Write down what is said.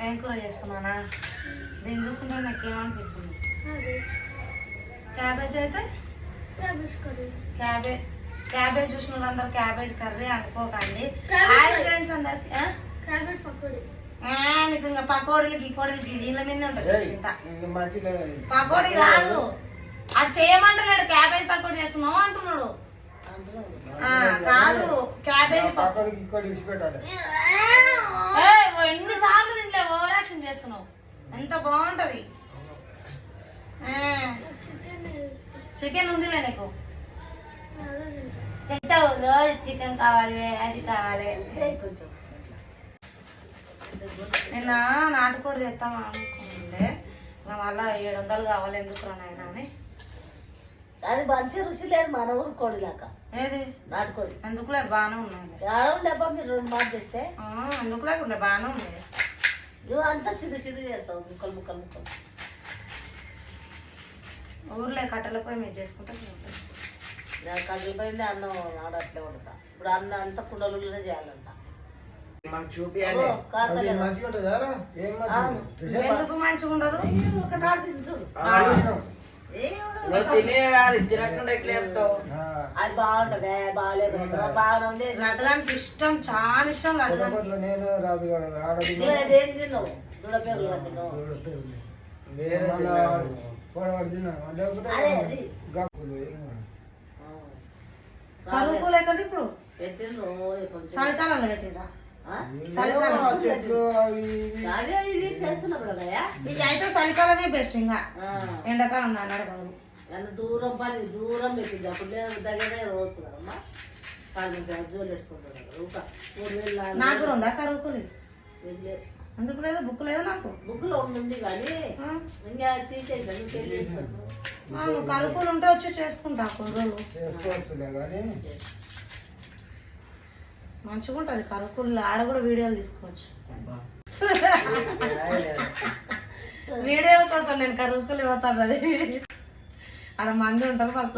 ఏం కూర చేస్తున్నానా? దీన్ని చూస్తుంటే నాకేమనిపిస్తుంది, క్యాబేజ్ అయితే క్యాబేజ్ చూసిన వాళ్ళందరూ క్యాబేజ్ కర్రీ అనుకోకండి. ఫ్రెండ్స్ అందరికి నీకు ఇంకా పకోడీలు గికోడీలకి దీనిల మీద ఉంటుంది చింత. పకోడీ కాదు, అది చేయమంటలేడు. క్యాబేజ్ పకోడీ చేస్తున్నావు అంటున్నాడు. కాదు, క్యాబేజ్ ఎన్నిసార్లు తింటే ఓవర్ యాక్షన్ చేస్తున్నావు. ఎంత బాగుంటది. చికెన్ ఉందిలే నీకు, తెచ్చావు రోజు చికెన్ కావాలి, అది కావాలి. కొంచెం నిన్న నాటుకోడి తెస్తామా అనుకుంటే మళ్ళా 700 కావాలి ఎందుకు నాయన అని. అది మంచి రుచి లేదు మన ఊరు కోడి లాగా. ఏది నాటుకోడి ఎందుకు లేదు, బాగానే ఉన్నాయి. ఆడవుండబ్బా మీరు 2 మాట చేస్తే ఎందుకు లేకుండా బాగానే ఉన్నాయి. నువ్వు అంతా సిద్ధు చేస్తావు, ముక్కలు ముక్కలు ముక్కలు. ఊర్లో కట్టెల పోయి మీరు చేసుకుంటే కట్టెల పోయింది అన్నం ఆడట్లే వండుతా. ఇప్పుడు అన్నం అంతా కుండలునే చేయాలంట. ఎందుకు మంచిగా ఉండదు? అది బాగుంటది, బాగాలేదు బాగుంది. లడ్డుగానికి ఇష్టం, చాలా ఇష్టం లడ్డుగానికి. ఏది తిన్నావు? దుడపేగులు తిన్నావు. కరువు లేకది ఇప్పుడు పెట్టిండ్రు, చలికాలంలో పెట్టిండ్రా? ఇవి చేస్తున్నాం కదా. ఇది అయితే చలికాలమే బెస్ట్, ఇంకా ఎండాకాలం అన్నాడు బదులు. ఎంత దూరం పని దూరం పెట్టింది. అప్పుడు దగ్గరే రోజు కదమ్మా, కాదు జోలు పెట్టుకుంటున్నారు. 3000 నాకు కూడా ఉందా కరువుకులు? ఎందుకు లేదు, బుక్ లేదు నాకు. బుక్ లో ఉంది కానీ ఇంకా తీసేసాను. కరువుకులు ఉంటే వచ్చి చేసుకుంటా కొన్ని రోజులు. మంచిగా ఉంటుంది కరుకులు. ఆడ కూడా వీడియోలు తీసుకోవచ్చు. వీడియోల కోసం నేను కరుకులు ఇవ్వతాను. అది ఆడ మంది ఉంటారు ఫస్ట్.